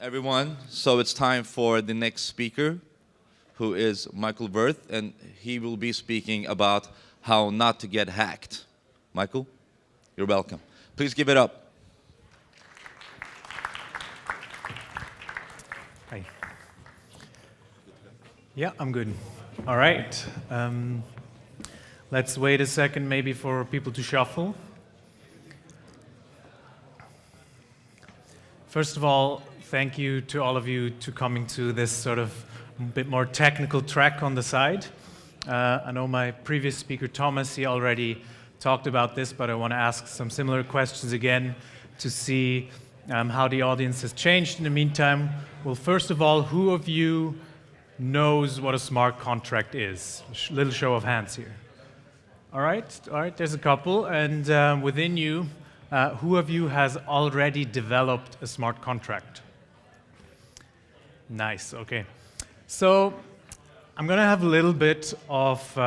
everyone. So it's time for the next speaker, who is Michael Wirth, and he will be speaking about how not to get hacked. Michael, you're welcome. Please give it up. Hi. Yeah, I'm good. All right. Let's wait a second maybe for people to shuffle. First of all, thank you to all of you to coming to this sort of bit more technical track on the side. I know my previous speaker, Thomas, he already talked about this, but I want to ask some similar questions again to see how the audience has changed in the meantime. Well, first of all, who of you knows what a smart contract is? Little show of hands here. All right, there's a couple. And within you, who of you has already developed a smart contract? Nice, okay. So I'm going to have a little bit of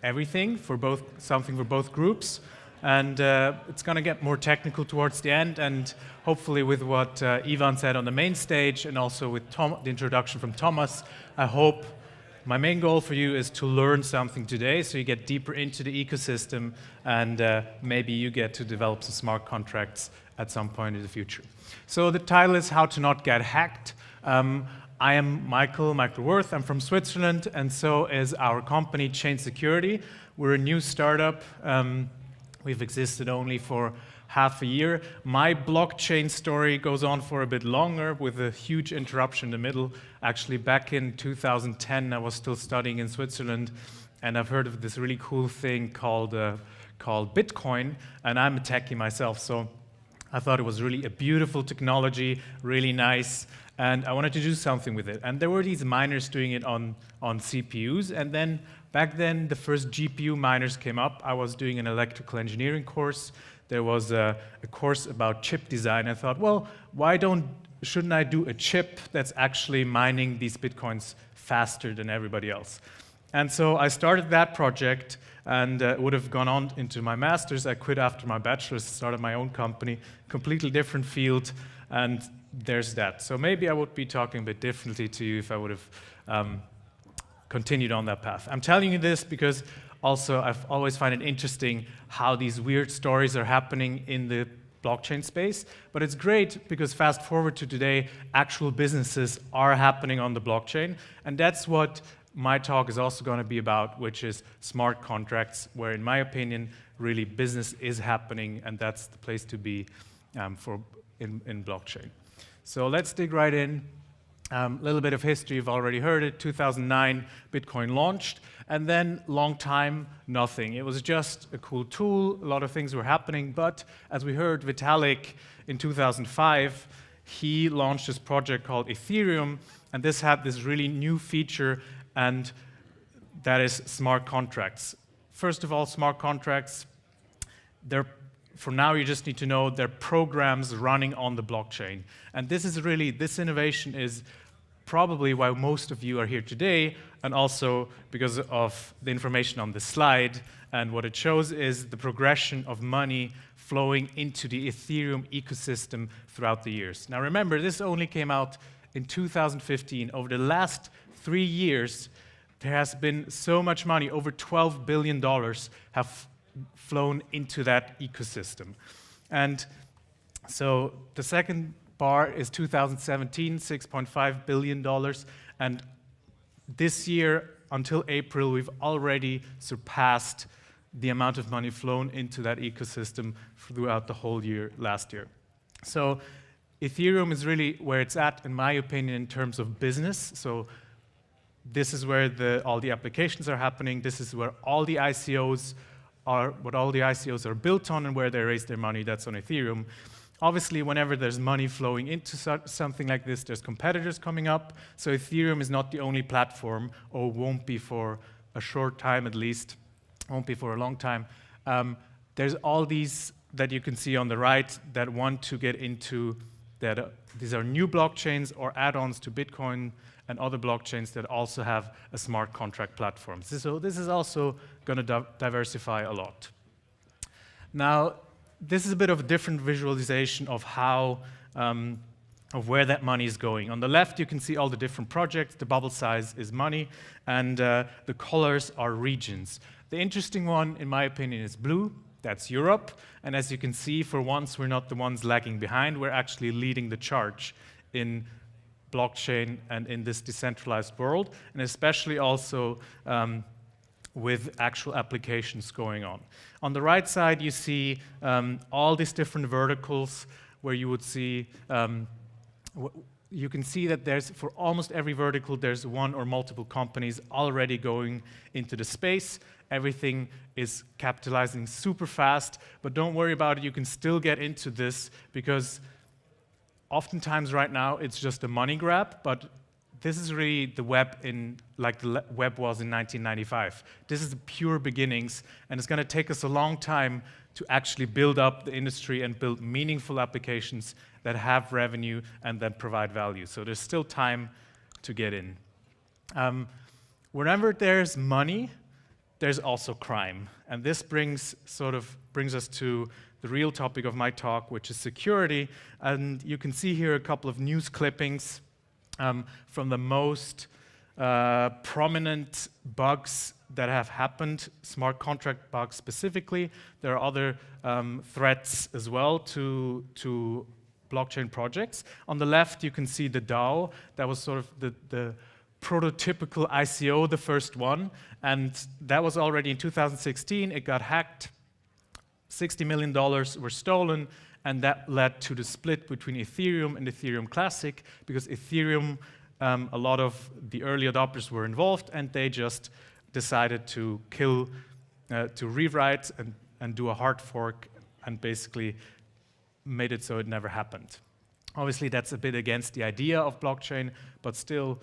everything for both, something for both groups. And it's going to get more technical towards the end. And hopefully with what Ivan said on the main stage and also with the introduction from Thomas, I hope my main goal for you is to learn something today so you get deeper into the ecosystem and maybe you get to develop some smart contracts at some point in the future. So the title is How to Not Get Hacked. I am Michael Wirth. I'm from Switzerland, and so is our company, Chain Security. We're a new startup. We've existed only for half a year. My blockchain story goes on for a bit longer with a huge interruption in the middle. Actually, back in 2010, I was still studying in Switzerland, and I've heard of this really cool thing called Bitcoin, and I'm a techie myself, so I thought it was really a beautiful technology, really nice, and I wanted to do something with it. And there were these miners doing it on CPUs, and then back then the first GPU miners came up. I was doing an electrical engineering course. There was a course about chip design. I thought, well, shouldn't I do a chip that's actually mining these Bitcoins faster than everybody else? And so I started that project and would have gone on into my master's. I quit after my bachelor's, started my own company, completely different field, and there's that. So maybe I would be talking a bit differently to you if I would have continued on that path. I'm telling you this because also I've always find it interesting how these weird stories are happening in the blockchain space, but it's great because fast forward to today, actual businesses are happening on the blockchain, and that's what my talk is also going to be about, which is smart contracts, where in my opinion, really business is happening, and that's the place to be in blockchain. So let's dig right in. A little bit of history, you've already heard it. 2009, Bitcoin launched, and then long time, nothing. It was just a cool tool, a lot of things were happening, but as we heard, Vitalik in 2005, he launched this project called Ethereum, and this had this really new feature, and that is smart contracts. First of all, smart contracts, for now you just need to know they're programs running on the blockchain. And this innovation is probably why most of you are here today, and also because of the information on the slide. And what it shows is the progression of money flowing into the Ethereum ecosystem throughout the years. Now remember, this only came out in 2015. Over the last 3 years, there has been so much money, over $12 billion have flown into that ecosystem. And so the second bar is 2017, $6.5 billion. And this year, until April, we've already surpassed the amount of money flown into that ecosystem throughout the whole year, last year. So Ethereum is really where it's at, in my opinion, in terms of business. So this is where all the applications are happening. This is where all the ICOs are built on and where they raise their money. That's on Ethereum. Obviously, whenever there's money flowing into something like this, there's competitors coming up. So Ethereum is not the only platform, or won't be for a short time at least, won't be for a long time. There's all these that you can see on the right that want to get into that. These are new blockchains or add-ons to Bitcoin and other blockchains that also have a smart contract platform. So this is also going to diversify a lot. Now, this is a bit of a different visualization of how of where that money is going. On the left, you can see all the different projects. The bubble size is money, and the colors are regions. The interesting one, in my opinion, is blue. That's Europe. And as you can see, for once, we're not the ones lagging behind. We're actually leading the charge in blockchain and in this decentralized world, and especially also with actual applications going on. On the right side, you see all these different verticals where you would see you can see that there's, for almost every vertical, there's one or multiple companies already going into the space. Everything is capitalizing super fast, but don't worry about it, you can still get into this, because oftentimes right now it's just a money grab, but this is really the web like the web was in 1995. This is the pure beginnings, and it's going to take us a long time to actually build up the industry and build meaningful applications that have revenue and that provide value. So there's still time to get in. Whenever there's money, there's also crime. And this brings us to the real topic of my talk, which is security. And you can see here a couple of news clippings from the most prominent bugs that have happened, smart contract bugs specifically. There are other threats as well to blockchain projects. On the left, you can see the DAO. That was sort of the prototypical ICO, the first one, and that was already in 2016. It got hacked. $60 million were stolen, and that led to the split between Ethereum and Ethereum Classic, because Ethereum, a lot of the early adopters were involved, and they just decided to rewrite and do a hard fork, and basically made it so it never happened. Obviously, that's a bit against the idea of blockchain, but still,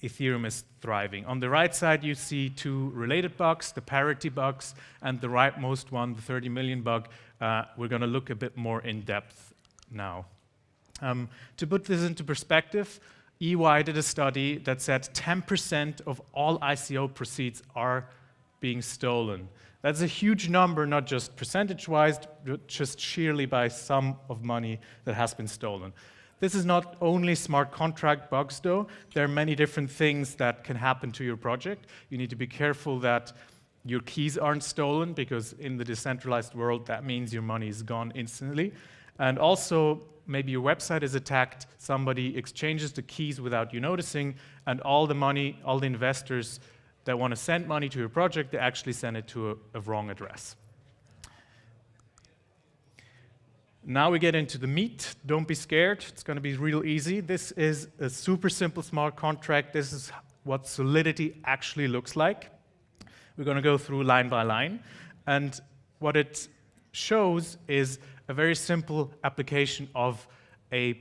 Ethereum is thriving. On the right side, you see two related bugs, the parity bugs, and the rightmost one, the 30 million bug. We're going to look a bit more in depth now. To put this into perspective, EY did a study that said 10% of all ICO proceeds are being stolen. That's a huge number, not just percentage-wise, but just sheerly by sum of money that has been stolen. This is not only smart contract bugs, though. There are many different things that can happen to your project. You need to be careful that your keys aren't stolen, because in the decentralized world, that means your money is gone instantly. And also, maybe your website is attacked, somebody exchanges the keys without you noticing, and all the money, all the investors that want to send money to your project, they actually send it to a wrong address. Now we get into the meat. Don't be scared. It's going to be real easy. This is a super simple smart contract. This is what Solidity actually looks like. We're going to go through line by line. And what it shows is a very simple application of a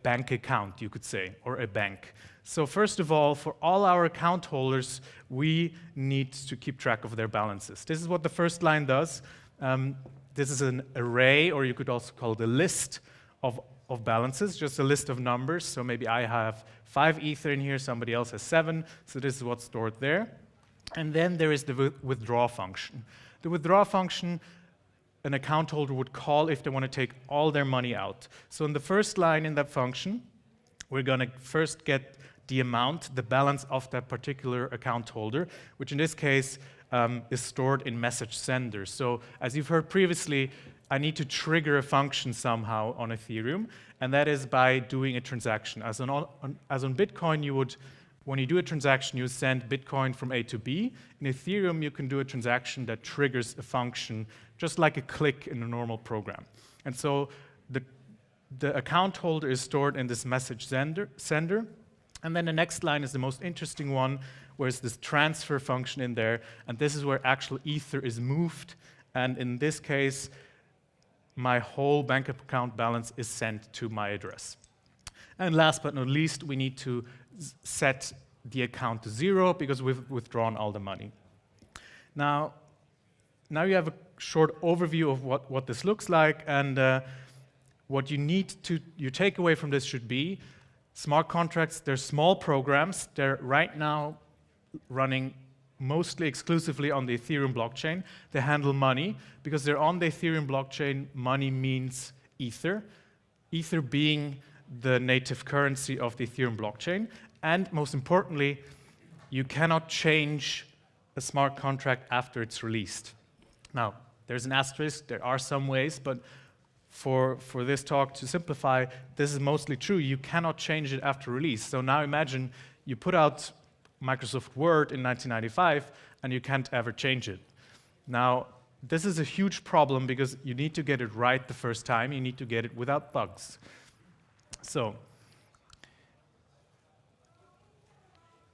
bank account, you could say, or a bank. So first of all, for all our account holders, we need to keep track of their balances. This is what the first line does. This is an array, or you could also call it a list of balances, just a list of numbers. So maybe I have 5 Ether in here, somebody else has 7, so this is what's stored there. And then there is the withdraw function. The withdraw function, an account holder would call if they want to take all their money out. So in the first line in that function, we're going to first get the amount, the balance of that particular account holder, which in this case is stored in message sender. So as you've heard previously, I need to trigger a function somehow on Ethereum, and that is by doing a transaction. As on Bitcoin, you would, when you do a transaction, you send Bitcoin from A to B. In Ethereum, you can do a transaction that triggers a function, just like a click in a normal program. And so the account holder is stored in this message sender. And then the next line is the most interesting one, where it's this transfer function in there, and this is where actual Ether is moved, and in this case, my whole bank account balance is sent to my address. And last but not least, we need to set the account to 0, because we've withdrawn all the money. Now you have a short overview of what this looks like, and what you need to, your takeaway from this should be, smart contracts, they're small programs. They're right now running mostly exclusively on the Ethereum blockchain. They handle money. Because they're on the Ethereum blockchain, money means Ether. Ether being the native currency of the Ethereum blockchain. And most importantly, you cannot change a smart contract after it's released. Now, there's an asterisk, there are some ways, but for this talk, to simplify, this is mostly true. You cannot change it after release. So now imagine you put out Microsoft Word in 1995, and you can't ever change it. Now, this is a huge problem because you need to get it right the first time. You need to get it without bugs. So,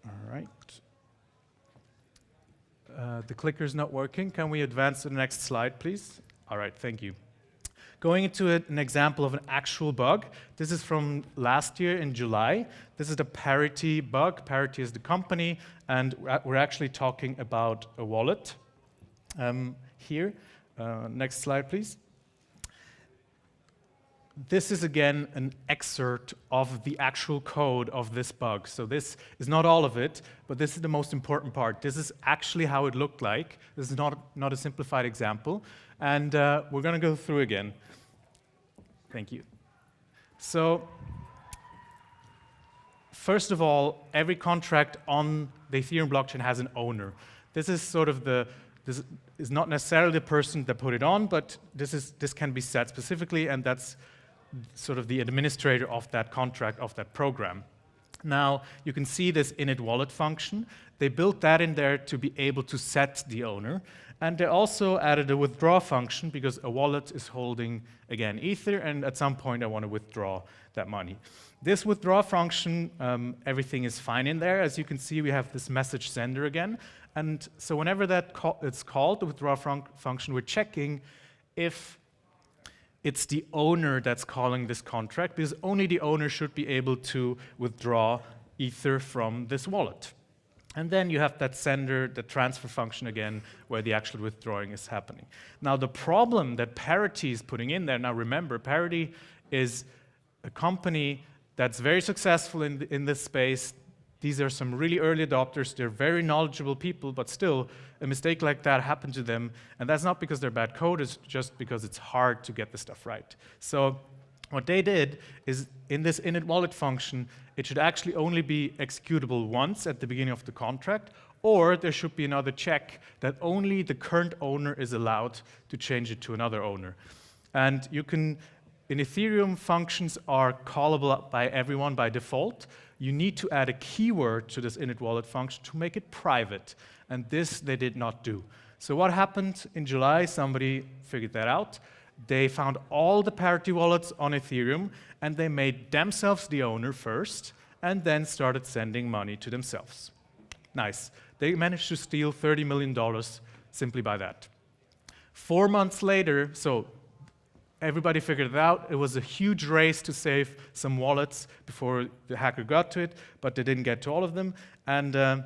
all right. The clicker's not working. Can we advance to the next slide, please? All right, thank you. Going into an example of an actual bug. This is from last year in July. This is the Parity bug. Parity is the company, and we're actually talking about a wallet here. Next slide, please. This is, again, an excerpt of the actual code of this bug. So this is not all of it, but this is the most important part. This is actually how it looked like. This is not a simplified example. And we're going to go through again. Thank you. So first of all, every contract on the Ethereum blockchain has an owner. This is sort of this is not necessarily the person that put it on, but this can be set specifically, and that's sort of the administrator of that contract, of that program. Now, you can see this init wallet function. They built that in there to be able to set the owner. And they also added a withdraw function because a wallet is holding, again, Ether, and at some point I want to withdraw that money. This withdraw function, everything is fine in there. As you can see, we have this message sender again. And so whenever it's called, the withdraw function, we're checking if it's the owner that's calling this contract, because only the owner should be able to withdraw Ether from this wallet. And then you have that sender, the transfer function again, where the actual withdrawing is happening. Now, the problem that Parity is putting in there, now remember, Parity is a company that's very successful in this space. These are some really early adopters. They're very knowledgeable people, but still, a mistake like that happened to them. And that's not because they're bad code, it's just because it's hard to get the stuff right. So what they did is, in this init wallet function, it should actually only be executable once at the beginning of the contract, or there should be another check that only the current owner is allowed to change it to another owner. And you can, in Ethereum, functions are callable by everyone by default. You need to add a keyword to this init wallet function to make it private, and this they did not do. So what happened in July? Somebody figured that out. They found all the Parity wallets on Ethereum, and they made themselves the owner first, and then started sending money to themselves. Nice. They managed to steal $30 million simply by that. 4 months later, so everybody figured it out. It was a huge race to save some wallets before the hacker got to it, but they didn't get to all of them. And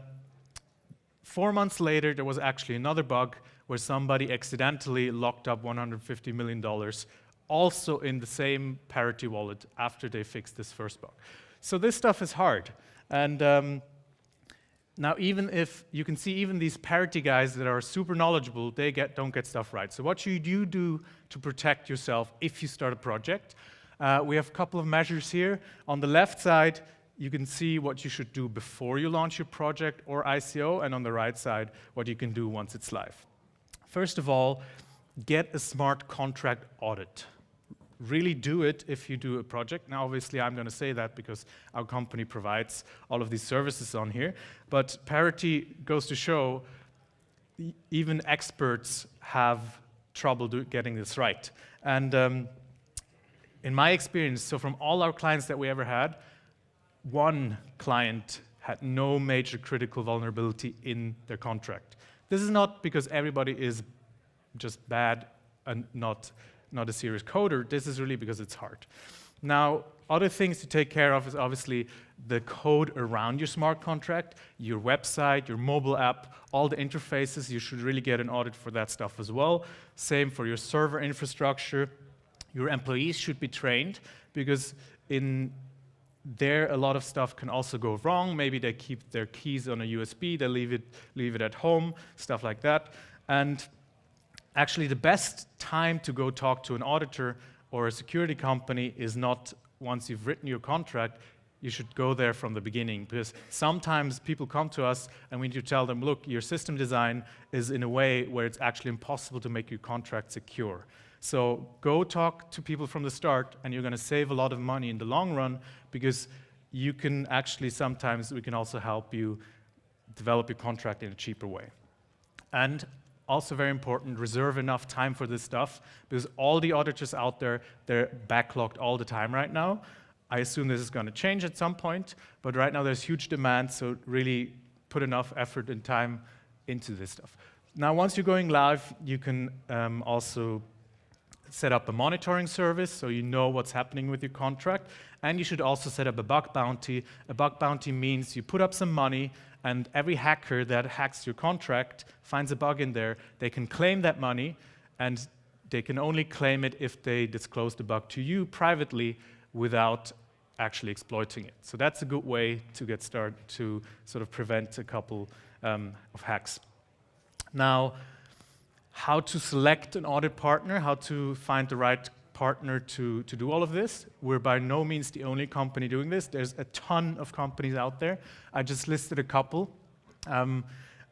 4 months later, there was actually another bug where somebody accidentally locked up $150 million, also in the same Parity wallet after they fixed this first bug. So this stuff is hard. And now, even if you can see, even these Parity guys that are super knowledgeable, they don't get stuff right. So what should you do to protect yourself if you start a project? We have a couple of measures here. On the left side, you can see what you should do before you launch your project or ICO, and on the right side, what you can do once it's live. First of all, get a smart contract audit. Really do it if you do a project. Now, obviously, I'm going to say that because our company provides all of these services on here. But Parity goes to show even experts have trouble getting this right. And in my experience, so from all our clients that we ever had, one client had no major critical vulnerability in their contract. This is not because everybody is just bad and not a serious coder. This is really because it's hard. Now, other things to take care of is obviously the code around your smart contract, your website, your mobile app, all the interfaces. You should really get an audit for that stuff as well. Same for your server infrastructure. Your employees should be trained because in there, a lot of stuff can also go wrong. Maybe they keep their keys on a USB, they leave it at home, stuff like that. And actually, the best time to go talk to an auditor or a security company is not, once you've written your contract, you should go there from the beginning, because sometimes people come to us and we need to tell them, look, your system design is in a way where it's actually impossible to make your contract secure. So go talk to people from the start, and you're going to save a lot of money in the long run, because you can actually, sometimes we can also help you develop your contract in a cheaper way. And also very important, reserve enough time for this stuff, because all the auditors out there, they're backlogged all the time right now. I assume this is going to change at some point, but right now there's huge demand, so really put enough effort and time into this stuff. Now, once you're going live, you can also set up a monitoring service so you know what's happening with your contract, and you should also set up a bug bounty. A bug bounty means you put up some money, and every hacker that hacks your contract finds a bug in there, they can claim that money, and they can only claim it if they disclose the bug to you privately without actually exploiting it. So that's a good way to get started to sort of prevent a couple of hacks. Now, how to select an audit partner, how to find the right partner to do all of this. We're by no means the only company doing this. There's a ton of companies out there. I just listed a couple.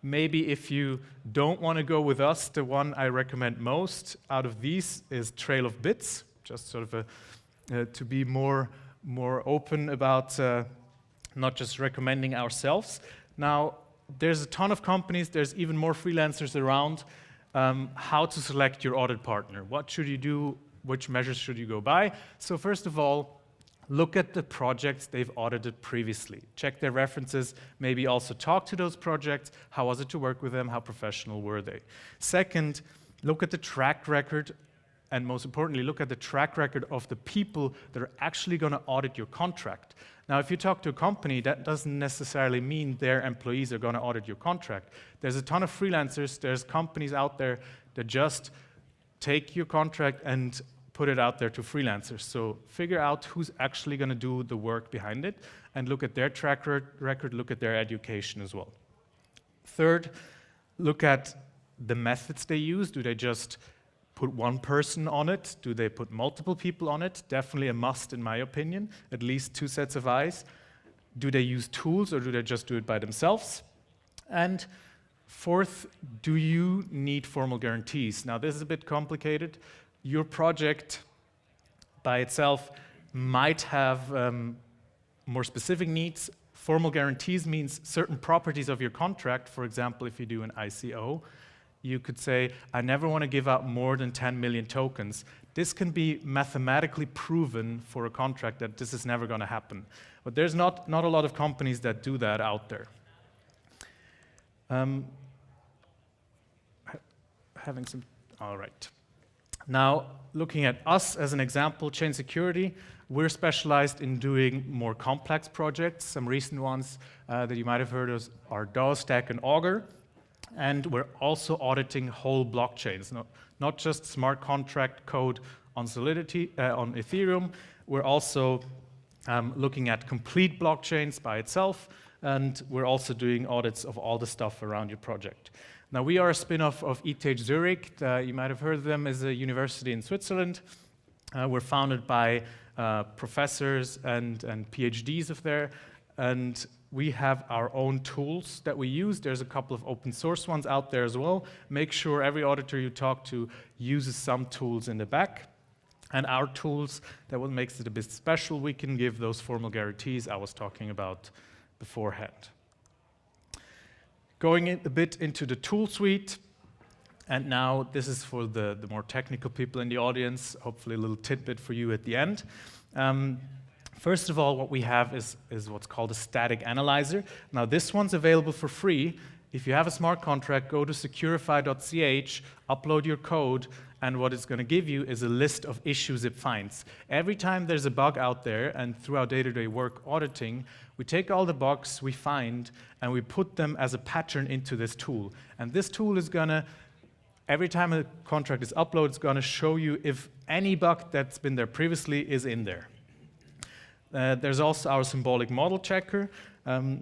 Maybe if you don't want to go with us, the one I recommend most out of these is Trail of Bits, just sort of to be more open about not just recommending ourselves. Now, there's a ton of companies, there's even more freelancers around. How to select your audit partner. What should you do? Which measures should you go by? So first of all, look at the projects they've audited previously. Check their references, maybe also talk to those projects. How was it to work with them? How professional were they? Second, look at the track record, and most importantly, look at the track record of the people that are actually going to audit your contract. Now, if you talk to a company, that doesn't necessarily mean their employees are going to audit your contract. There's a ton of freelancers, there's companies out there that just take your contract and put it out there to freelancers. So figure out who's actually going to do the work behind it, and look at their track record, look at their education as well. Third, look at the methods they use. Do they just put one person on it? Do they put multiple people on it? Definitely a must, in my opinion, at least 2 sets of eyes. Do they use tools, or do they just do it by themselves? And fourth, do you need formal guarantees? Now, this is a bit complicated. Your project by itself might have more specific needs. Formal guarantees means certain properties of your contract. For example, if you do an ICO, you could say, I never want to give out more than 10 million tokens. This can be mathematically proven for a contract that this is never going to happen. But there's not a lot of companies that do that out there. All right. Now, looking at us as an example, Chain Security, we're specialized in doing more complex projects. Some recent ones that you might have heard of are DAO, Stack, and Augur. And we're also auditing whole blockchains, not just smart contract code on Solidity, on Ethereum. We're also looking at complete blockchains by itself, and we're also doing audits of all the stuff around your project. Now, we are a spin-off of ETH Zurich. You might have heard of them as a university in Switzerland. We're founded by professors and PhDs of there, and we have our own tools that we use. There's a couple of open source ones out there as well. Make sure every auditor you talk to uses some tools in the back. And our tools, that what makes it a bit special, we can give those formal guarantees I was talking about beforehand. Going a bit into the tool suite, and now this is for the more technical people in the audience, hopefully a little tidbit for you at the end. First of all, what we have is what's called a static analyzer. Now, this one's available for free. If you have a smart contract, go to securify.ch, upload your code, and what it's going to give you is a list of issues it finds. Every time there's a bug out there, and through our day-to-day work auditing, we take all the bugs we find, and we put them as a pattern into this tool. And this tool is going to, every time a contract is uploaded, it's going to show you if any bug that's been there previously is in there. There's also our symbolic model checker.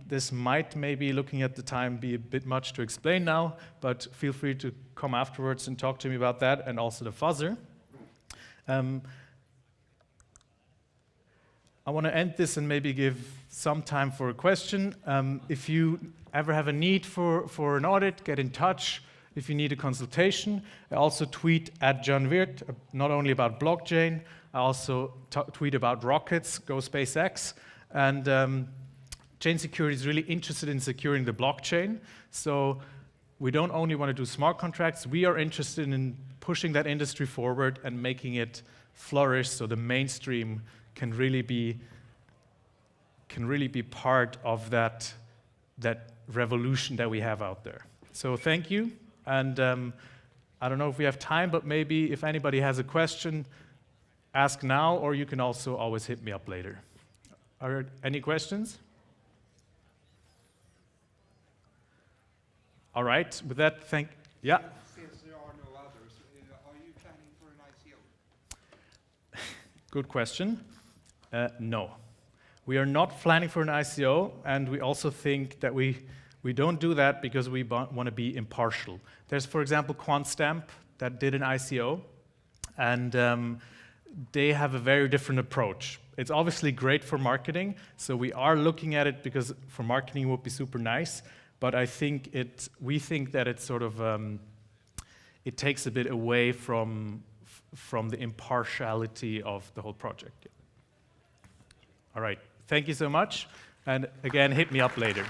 This might, maybe looking at the time, be a bit much to explain now, but feel free to come afterwards and talk to me about that, and also the fuzzer. I want to end this and maybe give some time for a question. If you ever have a need for an audit, get in touch. If you need a consultation, I also tweet at John Wirth, not only about blockchain, I also tweet about rockets, go SpaceX, and Chain Security is really interested in securing the blockchain. So we don't only want to do smart contracts, we are interested in pushing that industry forward and making it flourish so the mainstream can really be part of that revolution that we have out there. So thank you, and I don't know if we have time, but maybe if anybody has a question, ask now, or you can also always hit me up later. Are there any questions? All right, with that, yeah? Since there are no others, are you planning for an ICO? Good question. No. We are not planning for an ICO, and we also think that we don't do that because we want to be impartial. There's, for example, QuantStamp that did an ICO, and they have a very different approach. It's obviously great for marketing, so we are looking at it because for marketing it would be super nice, but we think that it's sort of, it takes a bit away from the impartiality of the whole project. All right, thank you so much, and again, hit me up later.